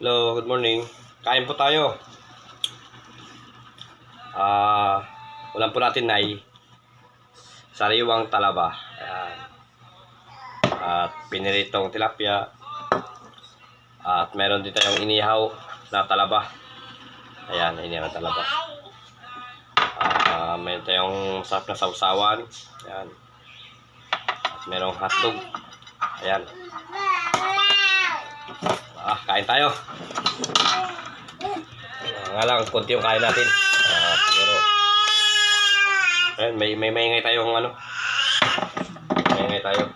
Hello, good morning. Kain po tayo. Ulam po natin ay sariwang talaba. Ayan. At piniritong tilapia. At meron din tayong inihaw na talaba. Ayan, inihaw na talaba. Meron tayong masarap na sausawan. Ayan. At merong hotdog. Ayan. Kain tayo. Nga lang, konti yung kain natin. Siguro. Ayan, may maingay tayong ano. Maingay tayo.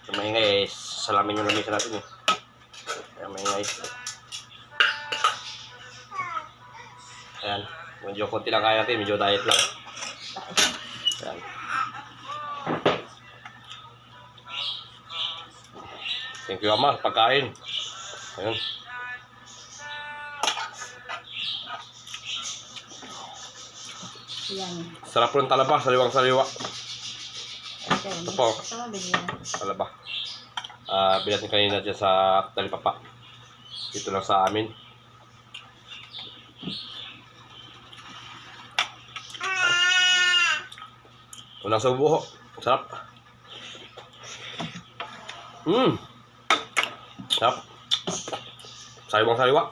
Yung maingay, salamin yung lamisa natin eh. Ayan, maingay. Ayan, medyo konti lang kain natin, medyo diet lang. Ayan. Thank you, Ama, pagkain. Ayun. Yan. Sarap po ng talaba, sariwang-sariwa. Ito po, talaba. Bilat kanina dyan sa Talipapa. Dito lang sa amin. Unang subo ho. Sarap. Sarap. Sariwang-sariwa.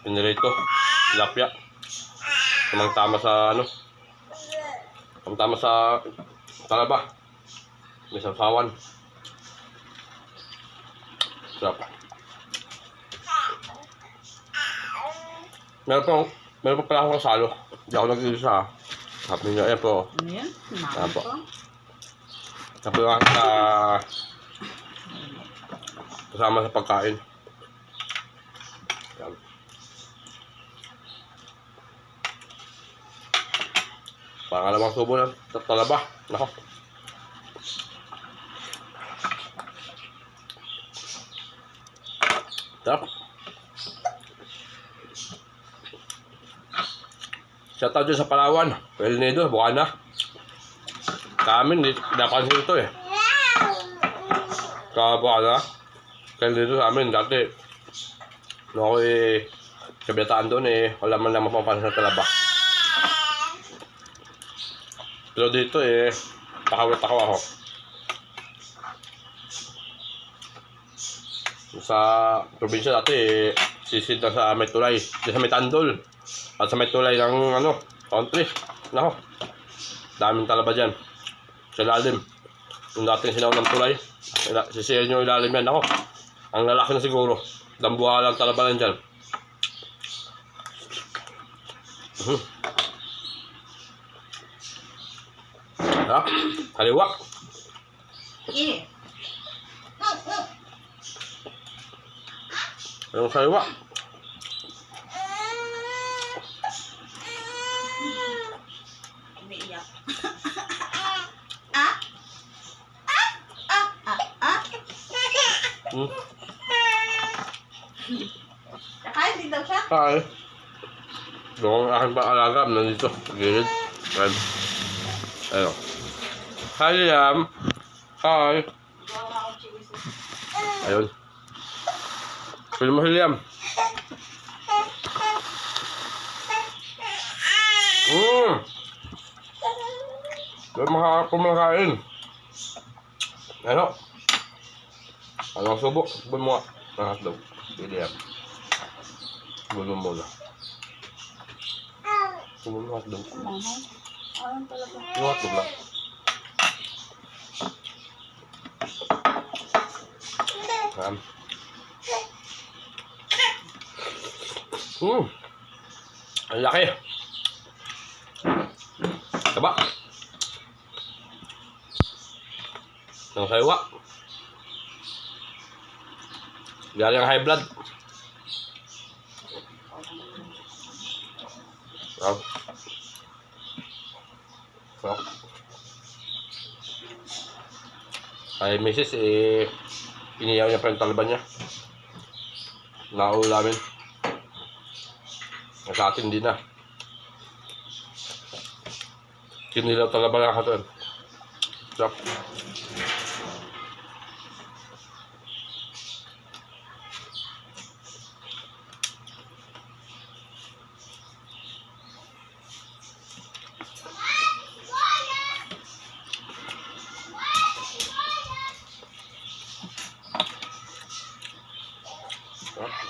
Pinirito. Tilapia. Tamang-tama sa ano. Tamang-tama sa talaba. May sausawan. Sarap. Meron pa pala akong kasalo. Hindi ako nag-iisa. Sabi niya, ayan po. Ano yan? Ayan po. Po? Sabi nga kasama sa pagkain. Ayan. Pangalawang subo ng talaba. Nako. Sarap. Shoutout dyan sa Palawan. El Nido, Bukana. Kami, napansin ito eh. Bukana. El Nido sa amin, dati. Nung ako kabiyataan doon wala man lang mapapansin sa talaba. Pero dito takawit ako. Sa probinsya dati sisid na sa may tulay. Di sa may Tandol. At sa may tulay ng country. Nako. Daming talaba dyan. Sa ilalim. Yung dating sinaw ng tulay. Sisiyan nyo ilalim yan. Nako. Ang lalaki na siguro. Dambuha lang talaba lang dyan. Sarap. Kaliwak. Yung kaliwak. Umiiyak. Kakain din daw siya? Hi. Doon ang aking pang-alaga. Nandito. Gilid. Ayun. Hi, Liam. Hi. Ayun. Pili mo si Liam. Doon kumakain. Ano? Anong subo? Subon mo nga. Ang hotdog. Si Liam. Subon mo muna. Subon mo hotdog. Ano talaga? Yung hotdog lang. Ang laki. Taba. Ang kaywa. Galing high blood. Ay, misis, iniyaw niya pa yung talaba niya. Naulamin. Sa atin din na. Kinilaw talaga lang ako. Sarap.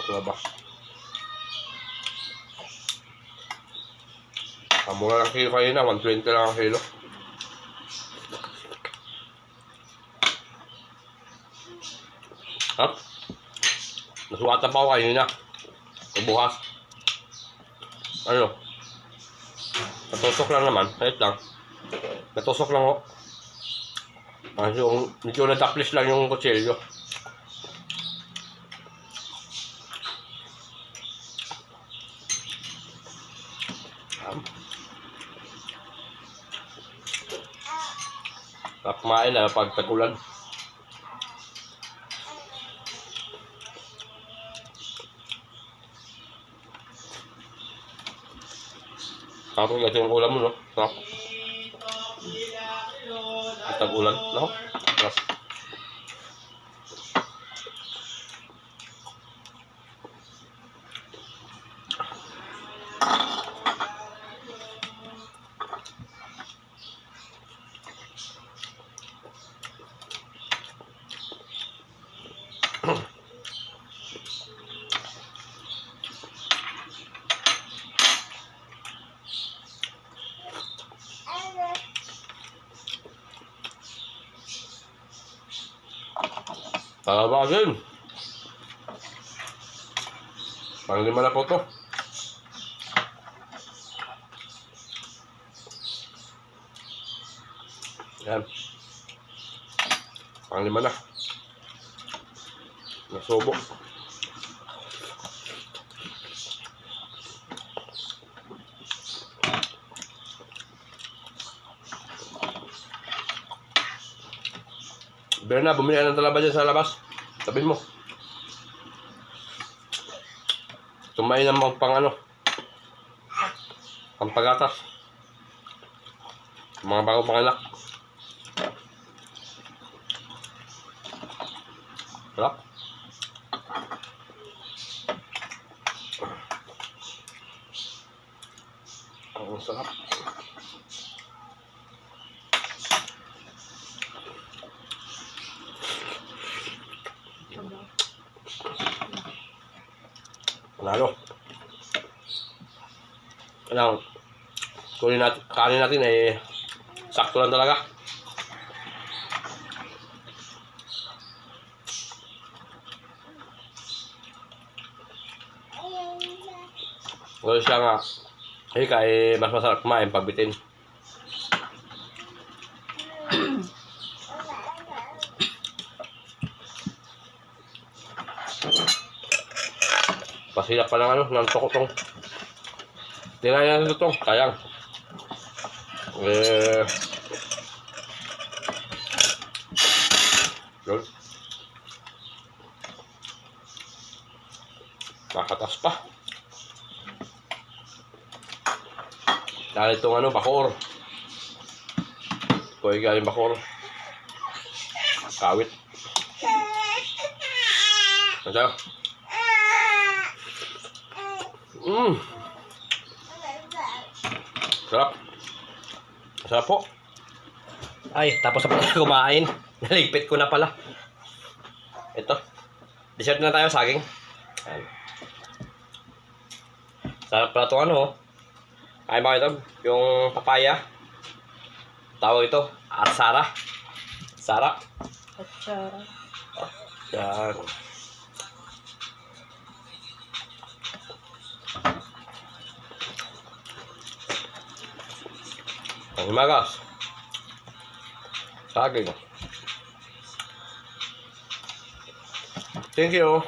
Sarap. Ang mura lang kilo kanina, 120 lang ang kilo. Sarap. Nasuwatan pa ako kanina. Bukas. Ano? Natusok lang naman. Ayot lang. Natusok lang ako. Yung medyo nataplis lang yung kutsilyo. Kumain na pag tag-ulan. Tapos ito yung ulam mo, no? Sarap. Tag-ulan, no? Sarap. Tawagin. Pang-lima na po to. Yan. Pang-lima na. Nasubo. Berna, bumili ka ng talaba dyan sa labas. Sabihin mo. Tumain naman pang ano. Pang pagatas. Mga bagong panganak. Sarap. Ang sarap. Lalo. Kailangan kunin natin, kanin natin eh sakto lang talaga. Kung siya nga hika eh mas masarap kumain pag bitin. Pasilap pa lang ano, ng tokotong. Tinaya na ito, sayang. Yun. Nakatas pa. Dahil itong ano, bakor. Kuya galing bakor. Kawit. Ano? Sarap. Sarap po. Ay, tapos na pala kumain. Naligpit ko na pala. Ito. Dessert na tayo, saging. Ayan. Sarap pala ito ano. Kain ba ito? Yung papaya. Tawag ito, asara. Sara. Atsara. Yan. Ang himagas. Saging. Thank you.